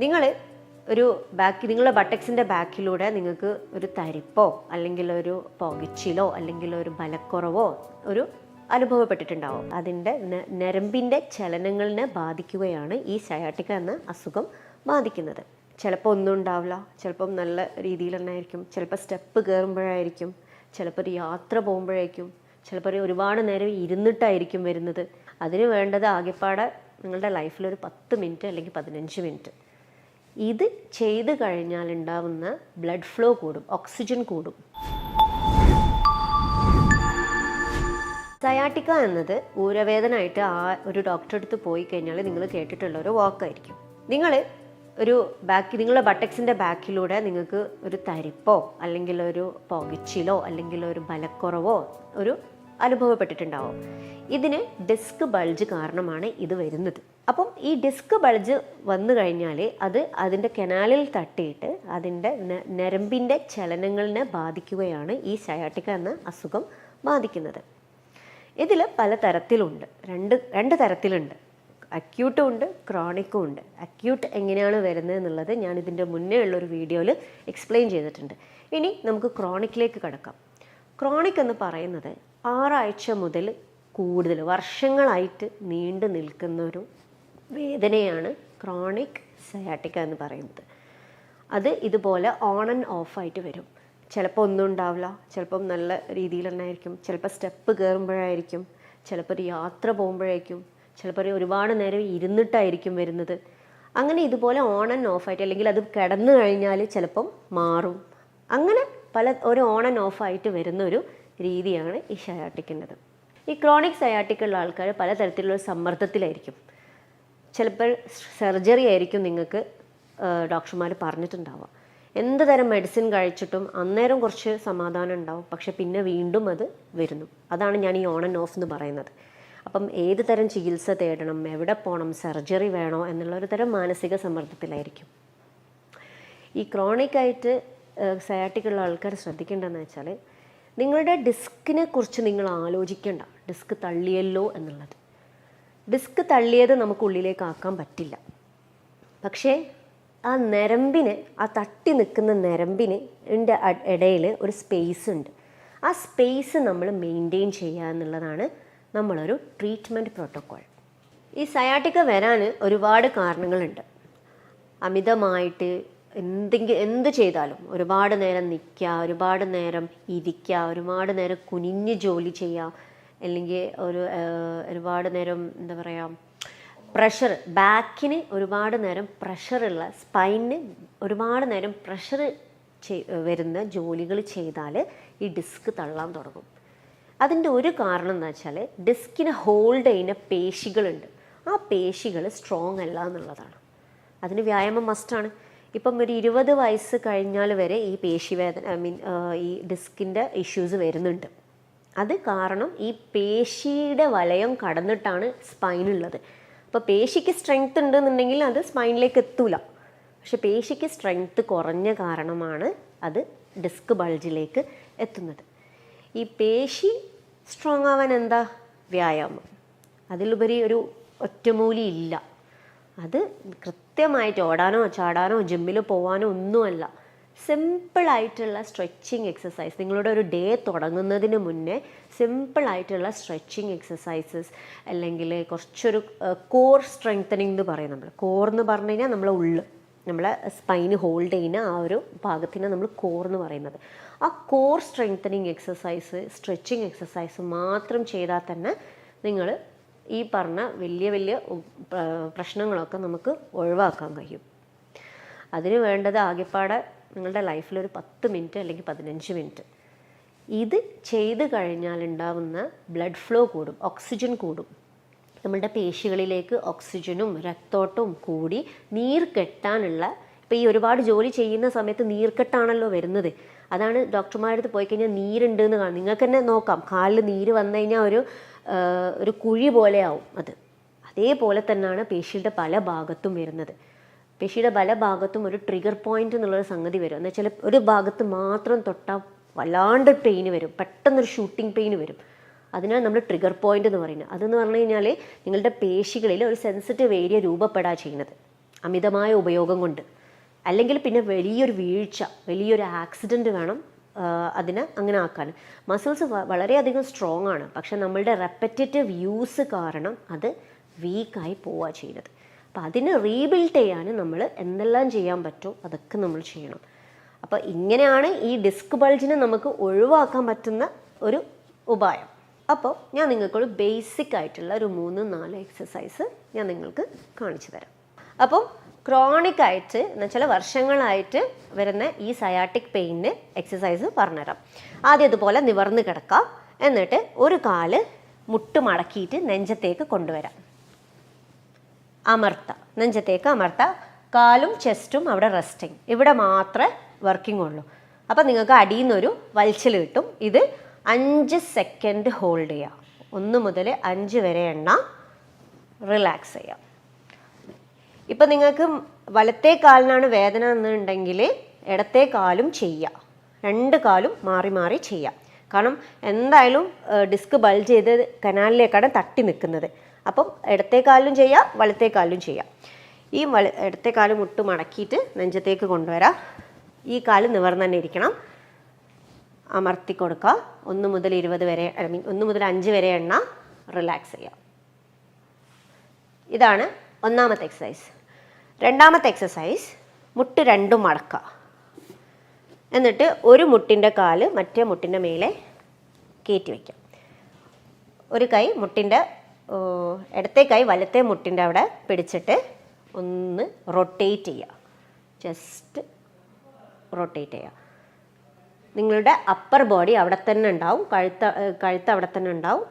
നിങ്ങൾ ഒരു നിങ്ങളുടെ ബട്ടക്സിൻ്റെ ബാക്കിലൂടെ നിങ്ങൾക്ക് ഒരു തരിപ്പോ അല്ലെങ്കിൽ ഒരു പുകച്ചിലോ അല്ലെങ്കിൽ ഒരു ബലക്കുറവോ ഒരു അനുഭവപ്പെട്ടിട്ടുണ്ടാവും. അതിൻ്റെ ഞരമ്പിൻ്റെ ചലനങ്ങളിനെ ബാധിക്കുകയാണ് ഈ സയാട്ടിക്ക എന്ന അസുഖം ബാധിക്കുന്നത്. ചിലപ്പോൾ ഒന്നും ഉണ്ടാവില്ല, ചിലപ്പം നല്ല രീതിയിൽ തന്നെ ആയിരിക്കും, ചിലപ്പോൾ സ്റ്റെപ്പ് കയറുമ്പോഴായിരിക്കും, ചിലപ്പോൾ ഒരു യാത്ര പോകുമ്പോഴായിരിക്കും, ചിലപ്പോൾ ഒരുപാട് നേരം ഇരുന്നിട്ടായിരിക്കും വരുന്നത്. അതിന് വേണ്ടത് ആകെപ്പാടെ നിങ്ങളുടെ ലൈഫിലൊരു 10 മിനിറ്റ് അല്ലെങ്കിൽ 15 മിനിറ്റ്. ഇത് ചെയ്ത് കഴിഞ്ഞാൽ ഉണ്ടാവുന്ന ബ്ലഡ് ഫ്ലോ കൂടും, ഓക്സിജൻ കൂടും. സയാട്ടിക്ക എന്നത് ഊരവേദന ആയിട്ട് ഒരു ഡോക്ടറെ അടുത്ത് പോയി കഴിഞ്ഞാൽ നിങ്ങൾ കേട്ടിട്ടുള്ള ഒരു വാക്കായിരിക്കും. നിങ്ങളുടെ ബട്ടക്സിൻ്റെ ബാക്കിലൂടെ നിങ്ങൾക്ക് ഒരു തരിപ്പോ അല്ലെങ്കിൽ ഒരു പുകച്ചിലോ അല്ലെങ്കിൽ ഒരു ബലക്കുറവോ ഒരു അനുഭവപ്പെട്ടിട്ടുണ്ടാവും. ഇതിന് ഡിസ്ക് ബൾജ് കാരണമാണ് ഇത് വരുന്നത്. അപ്പം ഈ ഡിസ്ക് ബൾജ് വന്നു കഴിഞ്ഞാൽ അതിൻ്റെ കനാലിൽ തട്ടിയിട്ട് അതിൻ്റെ ഞരമ്പിൻ്റെ ചലനങ്ങളിനെ ബാധിക്കുകയാണ് ഈ സയാട്ടിക്ക എന്ന അസുഖം ബാധിക്കുന്നത്. ഇതിൽ പല തരത്തിലുണ്ട്, രണ്ട് തരത്തിലുണ്ട്. അക്യൂട്ടും ഉണ്ട്, ക്രോണിക്കും ഉണ്ട്. അക്യൂട്ട് എങ്ങനെയാണ് വരുന്നത് എന്നുള്ളത് ഞാൻ ഇതിൻ്റെ മുന്നേ ഉള്ളൊരു വീഡിയോയിൽ എക്സ്പ്ലെയിൻ ചെയ്തിട്ടുണ്ട്. ഇനി നമുക്ക് ക്രോണിക്കിലേക്ക് കടക്കാം. ക്രോണിക് എന്ന് പറയുന്നത് 6 ആഴ്ച മുതൽ കൂടുതൽ വർഷങ്ങളായിട്ട് നീണ്ടു നിൽക്കുന്ന ഒരു വേദനയാണ് ക്രോണിക് സയാട്ടിക്ക എന്ന് പറയുന്നത്. അത് ഇതുപോലെ ഓൺ ആൻഡ് ഓഫ് ആയിട്ട് വരും. ചിലപ്പോൾ ഒന്നും ഉണ്ടാവില്ല, ചിലപ്പം നല്ല രീതിയിൽ തന്നെ ആയിരിക്കും, ചിലപ്പോൾ സ്റ്റെപ്പ് കയറുമ്പോഴായിരിക്കും, ചിലപ്പോൾ ഒരു യാത്ര പോകുമ്പോഴായിരിക്കും, ചിലപ്പോൾ ഒരുപാട് നേരം ഇരുന്നിട്ടായിരിക്കും വരുന്നത്. അങ്ങനെ ഇതുപോലെ ഓൺ ആൻഡ് ഓഫ് ആയിട്ട്, അല്ലെങ്കിൽ അത് കിടന്നു കഴിഞ്ഞാൽ ചിലപ്പം മാറും. അങ്ങനെ ഒരു ഓൺ ആൻഡ് ഓഫ് ആയിട്ട് വരുന്ന ഒരു രീതിയാണ് ഈ സയാട്ടിക്കിൻ്റെത്. ഈ ക്രോണിക് സയാട്ടിക് ഉള്ള ആൾക്കാർ പലതരത്തിലുള്ള സമ്മർദ്ദത്തിലായിരിക്കും. ചിലപ്പോൾ സർജറി ആയിരിക്കും നിങ്ങൾക്ക് ഡോക്ടർമാർ പറഞ്ഞിട്ടുണ്ടാവുക. എന്ത് തരം മെഡിസിൻ കഴിച്ചിട്ടും അന്നേരം കുറച്ച് സമാധാനം ഉണ്ടാവും, പക്ഷെ പിന്നെ വീണ്ടും അത് വരുന്നു. അതാണ് ഞാൻ ഈ ഓൺ ആൻഡ് ഓഫ് എന്ന് പറയുന്നത്. അപ്പം ഏത് തരം ചികിത്സ തേടണം, എവിടെ പോകണം, സർജറി വേണോ എന്നുള്ളൊരു തരം മാനസിക സമ്മർദ്ദത്തിലായിരിക്കും. ഈ ക്രോണിക്കായിട്ട് സയാട്ടിക്കുള്ള ആൾക്കാർ ശ്രദ്ധിക്കേണ്ടതെന്ന് വെച്ചാൽ, നിങ്ങളുടെ ഡിസ്കിനെ കുറിച്ച് നിങ്ങൾ ആലോചിക്കേണ്ട, ഡിസ്ക് തള്ളിയല്ലോ എന്നുള്ളത്. ഡിസ്ക് തള്ളിയത് നമുക്ക് ഉള്ളിലേക്ക് ആക്കാൻ പറ്റില്ല. പക്ഷേ ആ ഞരമ്പിന്, ആ തട്ടി നിൽക്കുന്ന ഞരമ്പിന് ഇടയിൽ ഒരു സ്പേസ് ഉണ്ട്. ആ സ്പേസ് നമ്മൾ മെയിൻറ്റെയിൻ ചെയ്യുക എന്നുള്ളതാണ് നമ്മളൊരു ട്രീറ്റ്മെൻറ്റ് പ്രോട്ടോക്കോൾ. ഈ സയാട്ടിക്ക വരാൻ ഒരുപാട് കാരണങ്ങളുണ്ട്. അമിതമായിട്ട് എന്ത് ചെയ്താലും ഒരുപാട് നേരം നിൽക്കുക, ഒരുപാട് നേരം ഇരിക്കുക, ഒരുപാട് നേരം കുനിഞ്ഞ് ജോലി ചെയ്യുക, അല്ലെങ്കിൽ ഒരുപാട് നേരം എന്താ പറയുക, പ്രഷർ, ബാക്കിന് ഒരുപാട് നേരം പ്രഷറുള്ള, സ്പൈനിന് ഒരുപാട് നേരം പ്രഷർ വരുന്ന ജോലികൾ ചെയ്താൽ ഈ ഡിസ്ക് തള്ളാൻ തുടങ്ങും. അതിൻ്റെ ഒരു കാരണം എന്ന് വെച്ചാൽ, ഡിസ്കിനെ ഹോൾഡ് ചെയ്യുന്ന പേശികളുണ്ട്. ആ പേശികൾ സ്ട്രോങ് അല്ല എന്നുള്ളതാണ്. അതിന് വ്യായാമം മസ്റ്റാണ്. ഇപ്പം ഒരു 20 വയസ്സ് കഴിഞ്ഞാൽ വരെ ഈ പേശിവേദന, ഈ ഡിസ്കിൻ്റെ ഇഷ്യൂസ് വരുന്നുണ്ട്. അത് കാരണം ഈ പേശിയുടെ വലയം കടന്നിട്ടാണ് സ്പൈനുള്ളത്. അപ്പോൾ പേശിക്ക് സ്ട്രെങ്ത് ഉണ്ടെന്നുണ്ടെങ്കിൽ അത് സ്പൈനിലേക്ക് എത്തൂല. പക്ഷെ പേശിക്ക് സ്ട്രെങ്ത് കുറഞ്ഞ കാരണമാണ് അത് ഡിസ്ക് ബൾജിലേക്ക് എത്തുന്നത്. ഈ പേശി സ്ട്രോങ് ആവാൻ എന്താ? വ്യായാമം. അതിലുപരി ഒരു ഒറ്റമൂലി ഇല്ല. അത് കൃത്യമായിട്ട് ഓടാനോ ചാടാനോ ജിമ്മിൽ പോകാനോ ഒന്നുമല്ല. സിമ്പിളായിട്ടുള്ള സ്ട്രെച്ചിങ് എക്സസൈസ്. നിങ്ങളുടെ ഒരു ഡേ തുടങ്ങുന്നതിന് മുന്നേ സിമ്പിളായിട്ടുള്ള സ്ട്രെച്ചിങ് എക്സസൈസസ്, അല്ലെങ്കിൽ കുറച്ചൊരു കോർ സ്ട്രെങ്തനിങ് എന്ന് പറയും. നമ്മൾ കോർ എന്ന് പറഞ്ഞു കഴിഞ്ഞാൽ നമ്മളെ നമ്മളെ സ്പൈന് ഹോൾഡ് ചെയ്യുന്ന ആ ഒരു ഭാഗത്തിനെ നമ്മൾ കോർ എന്ന് പറയുന്നത്. ആ core strengthening exercise, stretching exercise മാത്രം ചെയ്താൽ തന്നെ നിങ്ങൾ ഈ പറഞ്ഞ വലിയ വലിയ പ്രശ്നങ്ങളൊക്കെ നമുക്ക് ഒഴിവാക്കാൻ കഴിയും. അതിന് വേണ്ടത് ആകെപ്പാടെ നിങ്ങളുടെ ലൈഫിലൊരു 10 മിനിറ്റ് അല്ലെങ്കിൽ 15 മിനിറ്റ്. ഇത് ചെയ്ത് കഴിഞ്ഞാൽ ഉണ്ടാവുന്ന ബ്ലഡ് ഫ്ലോ കൂടും, ഓക്സിജൻ കൂടും. നമ്മളുടെ പേശികളിലേക്ക് ഓക്സിജനും രക്തോട്ടവും കൂടി നീർ കെട്ടാനുള്ള, ഇപ്പോൾ ഈ ഒരുപാട് ജോലി ചെയ്യുന്ന സമയത്ത് നീർക്കെട്ടാണല്ലോ വരുന്നത്. അതാണ് ഡോക്ടർമാരുടെ അടുത്ത് പോയി കഴിഞ്ഞാൽ നീരുണ്ട് എന്ന് കാണും. നിങ്ങൾക്ക് തന്നെ നോക്കാം, കാലിൽ നീര് വന്നു കഴിഞ്ഞാൽ ഒരു കുഴി പോലെ ആവും. അതേപോലെ തന്നെയാണ് പേശിയുടെ പല ഭാഗത്തും വരുന്നത്. പേശിയുടെ പല ഭാഗത്തും ഒരു ട്രിഗർ പോയിന്റ് എന്നുള്ളൊരു സംഗതി വരും. എന്ന് വെച്ചാൽ ഒരു ഭാഗത്ത് മാത്രം തൊട്ടാൽ വല്ലാണ്ട് പെയിന് വരും, പെട്ടെന്നൊരു ഷൂട്ടിംഗ് പെയിന് വരും. അതിനാണ് നമ്മൾ ട്രിഗർ പോയിന്റ് എന്ന് പറയുന്നത്. അതെന്ന് പറഞ്ഞു കഴിഞ്ഞാൽ നിങ്ങളുടെ പേശികളിൽ ഒരു സെൻസിറ്റീവ് ഏരിയ രൂപപ്പെടാൻ ചെയ്യുന്നത്. അമിതമായ ഉപയോഗം കൊണ്ട്. അല്ലെങ്കിൽ പിന്നെ വലിയൊരു വീഴ്ച, വലിയൊരു ആക്സിഡൻറ്റ് വേണം അതിനെ അങ്ങനെ ആക്കാൻ. മസിൽസ് വളരെയധികം സ്ട്രോങ് ആണ്, പക്ഷെ നമ്മളുടെ റെപ്പറ്റേറ്റീവ് യൂസ് കാരണം അത് വീക്കായി പോവുക ചെയ്യുന്നത്. അപ്പോൾ അതിനെ റീബിൽഡ് ചെയ്യാൻ നമ്മൾ എന്തെല്ലാം ചെയ്യാൻ പറ്റുമോ അതൊക്കെ നമ്മൾ ചെയ്യണം. അപ്പോൾ ഇങ്ങനെയാണ് ഈ ഡിസ്ക് ബൾജിനെ നമുക്ക് ഒഴിവാക്കാൻ പറ്റുന്ന ഒരു ഉപായം. അപ്പോൾ ഞാൻ നിങ്ങൾക്കൊരു ബേസിക് ആയിട്ടുള്ള ഒരു 3-4 എക്സസൈസ് ഞാൻ നിങ്ങൾക്ക് കാണിച്ചു തരാം. അപ്പം ക്രോണിക് ആയിട്ട് എന്നുവെച്ചാൽ വർഷങ്ങളായിട്ട് വരുന്ന ഈ സയാറ്റിക് പെയിന് എക്സസൈസ് പറഞ്ഞുതരാം. ആദ്യം ഇതുപോലെ നിവർന്ന് കിടക്കുക. എന്നിട്ട് ഒരു കാല് മുട്ട് മടക്കിയിട്ട് നെഞ്ചത്തേക്ക് കൊണ്ടുവരാം. അമർത്ത, നെഞ്ചത്തേക്ക് അമർത്ത. കാലും ചെസ്റ്റും അവിടെ റെസ്റ്റിങ്, ഇവിടെ മാത്രമേ വർക്കിംഗ് ഉള്ളൂ. അപ്പം നിങ്ങൾക്ക് അടിയിൽ നിന്നൊരു വലിച്ചിൽ കിട്ടും. ഇത് 5 സെക്കൻഡ് ഹോൾഡ് ചെയ്യാം. 1 മുതൽ 5 വരെ എണ്ണ, റിലാക്സ് ചെയ്യാം. ഇപ്പം നിങ്ങൾക്ക് വലത്തെ കാലിനാണ് വേദന എന്നുണ്ടെങ്കിൽ ഇടത്തെ കാലും ചെയ്യാം. 2 കാലും മാറി മാറി ചെയ്യാം. കാരണം എന്തായാലും ഡിസ്ക് ബൾജ് ചെയ്ത് കനാലിലേക്കാണ് തട്ടി നിൽക്കുന്നത്. അപ്പം ഇടത്തെ കാലിലും ചെയ്യാം, വലത്തെ കാലിലും ചെയ്യാം. ഈ ഇടത്തെ കാല് മുട്ട് മടക്കിയിട്ട് നെഞ്ചത്തേക്ക് കൊണ്ടുവരാം. ഈ കാല് നിവർന്ന് തന്നെ ഇരിക്കണം. അമർത്തി കൊടുക്കുക. 1 മുതൽ 20 വരെ, 1 മുതൽ 5 വരെ എണ്ണ, റിലാക്സ് ചെയ്യാം. ഇതാണ് ഒന്നാമത്തെ എക്സസൈസ്. രണ്ടാമത്തെ എക്സസൈസ്, മുട്ട് രണ്ടും മടക്കുക. എന്നിട്ട് ഒരു മുട്ടിൻ്റെ കാല് മറ്റേ മുട്ടിൻ്റെ മേലെ കയറ്റി വയ്ക്കാം. ഒരു കൈ മുട്ടിൻ്റെ ഇടത്തെ കൈ വലത്തെ മുട്ടിൻ്റെ അവിടെ പിടിച്ചിട്ട് ഒന്ന് റൊട്ടേറ്റ് ചെയ്യുക. ജസ്റ്റ് റൊട്ടേറ്റ് ചെയ്യുക. നിങ്ങളുടെ അപ്പർ ബോഡി അവിടെ തന്നെ ഉണ്ടാവും, കഴുത്ത് അവിടെ തന്നെ ഉണ്ടാവും.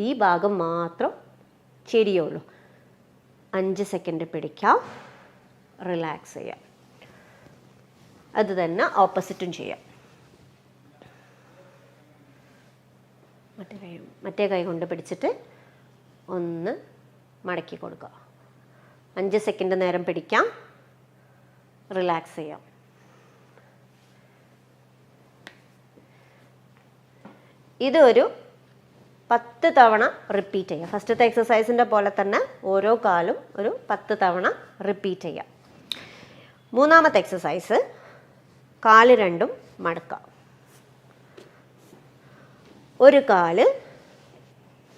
ഈ ഭാഗം മാത്രം ചെരിയുള്ളൂ. 5 സെക്കൻഡ് പിടിക്കാം, റിലാക്സ് ചെയ്യാം. അത് തന്നെ ഓപ്പോസിറ്റും ചെയ്യാം. മറ്റേ കൈ കൊണ്ട് പിടിച്ചിട്ട് ഒന്ന് മടക്കി കൊടുക്കുക. 5 സെക്കൻഡ് നേരം പിടിക്കാം, റിലാക്സ് ചെയ്യാം. ഇതൊരു 10 തവണ റിപ്പീറ്റ് ചെയ്യാം. ഫസ്റ്റത്തെ എക്സസൈസിൻ്റെ പോലെ തന്നെ ഓരോ കാലും ഒരു 10 തവണ റിപ്പീറ്റ് ചെയ്യാം. മൂന്നാമത്തെ എക്സസൈസ്, കാല് രണ്ടും മടക്കാം. ഒരു കാല്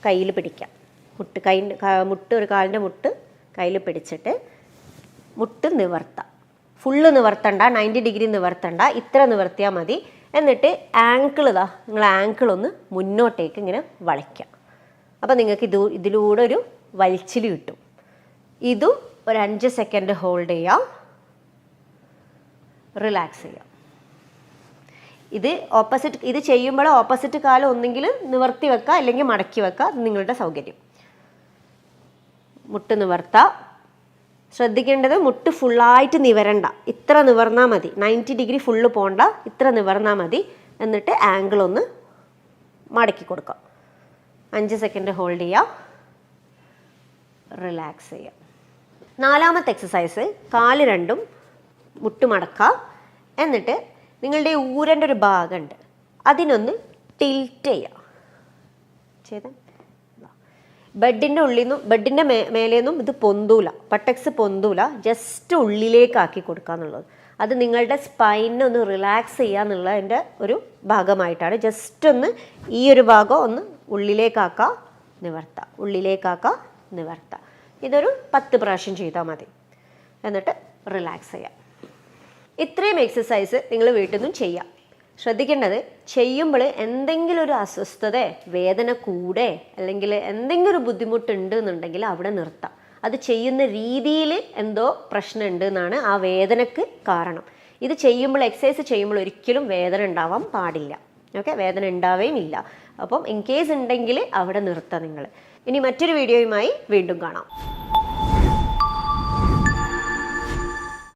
കയ്യിൽ പിടിക്കാം. മുട്ട് ഒരു കാലിൻ്റെ മുട്ട് കയ്യിൽ പിടിച്ചിട്ട് മുട്ട് നിവർത്താം. ഫുള്ള് നിവർത്തണ്ട, 90 ഡിഗ്രി നിവർത്തണ്ട, ഇത്ര നിവർത്തിയാൽ മതി. എന്നിട്ട് ആങ്കിൾ നിങ്ങൾ ആങ്കിളൊന്ന് മുന്നോട്ടേക്ക് ഇങ്ങനെ വളയ്ക്കാം. അപ്പോൾ നിങ്ങൾക്ക് ഇതിലൂടെ ഒരു വലിച്ചിൽ കിട്ടും. ഇതും ഒരു 5 സെക്കൻഡ് ഹോൾഡ് ചെയ്യാം, റിലാക്സ് ചെയ്യാം. ഇത് ചെയ്യുമ്പോൾ ഓപ്പോസിറ്റ് കാലം ഒന്നെങ്കിൽ നിവർത്തി വെക്കുക അല്ലെങ്കിൽ മടക്കി വെക്കുക. അത് നിങ്ങളുടെ സൗകര്യം. മുട്ട് നിവർത്താം. ശ്രദ്ധിക്കേണ്ടത് മുട്ട് ഫുള്ളായിട്ട് നിവരണ്ട, ഇത്ര നിവർന്നാൽ മതി. 90 ഡിഗ്രി ഫുള്ള് പോകണ്ട, ഇത്ര നിവർന്നാൽ മതി. എന്നിട്ട് ആംഗിൾ ഒന്ന് മടക്കി കൊടുക്കാം. 5 സെക്കൻഡ് ഹോൾഡ് ചെയ്യാം, റിലാക്സ് ചെയ്യാം. നാലാമത്തെ എക്സസൈസ്, കാല് രണ്ടും മുട്ട് മടക്കാം. എന്നിട്ട് നിങ്ങളുടെ ഊരൻ്റെ ഒരു ഭാഗമുണ്ട്, അതിനൊന്ന് ടിൽറ്റ് ചെയ്യാം. ബെഡിൻ്റെ ഉള്ളിൽ നിന്നും ബെഡിൻ്റെ മേലേന്നും ഇത് പൊന്തൂല, പട്ടക്സ് പൊന്തൂല, ജസ്റ്റ് ഉള്ളിലേക്കാക്കി കൊടുക്കുക എന്നുള്ളത്. അത് നിങ്ങളുടെ സ്പൈനെ ഒന്ന് റിലാക്സ് ചെയ്യുക എന്നുള്ളതിൻ്റെ ഒരു ഭാഗമായിട്ടാണ്. ജസ്റ്റ് ഒന്ന് ഈ ഒരു ഭാഗം ഒന്ന് ഉള്ളിലേക്കാക്കുക, നിവർത്താം, ഉള്ളിലേക്കാക്കുക, നിവർത്താം. ഇതൊരു 10 പ്രാവശ്യം ചെയ്താൽ മതി. എന്നിട്ട് റിലാക്സ് ചെയ്യാം. ഇത്രയും എക്സസൈസ് നിങ്ങൾ വീട്ടിൽ നിന്നും ചെയ്യാം. ശ്രദ്ധിക്കേണ്ടത്, ചെയ്യുമ്പോൾ എന്തെങ്കിലും ഒരു അസ്വസ്ഥത, വേദന കൂടെ, അല്ലെങ്കിൽ എന്തെങ്കിലും ഒരു ബുദ്ധിമുട്ടുണ്ട് എന്നുണ്ടെങ്കിൽ അവിടെ നിർത്താം. അത് ചെയ്യുന്ന രീതിയിൽ എന്തോ പ്രശ്നമുണ്ട് എന്നാണ് ആ വേദനക്ക് കാരണം. ഇത് ചെയ്യുമ്പോൾ, എക്സസൈസ് ചെയ്യുമ്പോൾ ഒരിക്കലും വേദന ഉണ്ടാവാൻ പാടില്ല. ഓക്കെ, വേദന ഉണ്ടാവുകയും ഇല്ല. അപ്പം ഇൻ കേസ് ഉണ്ടെങ്കിൽ അവിടെ നിർത്താം നിങ്ങൾ. ഇനി മറ്റൊരു വീഡിയോയുമായി വീണ്ടും കാണാം.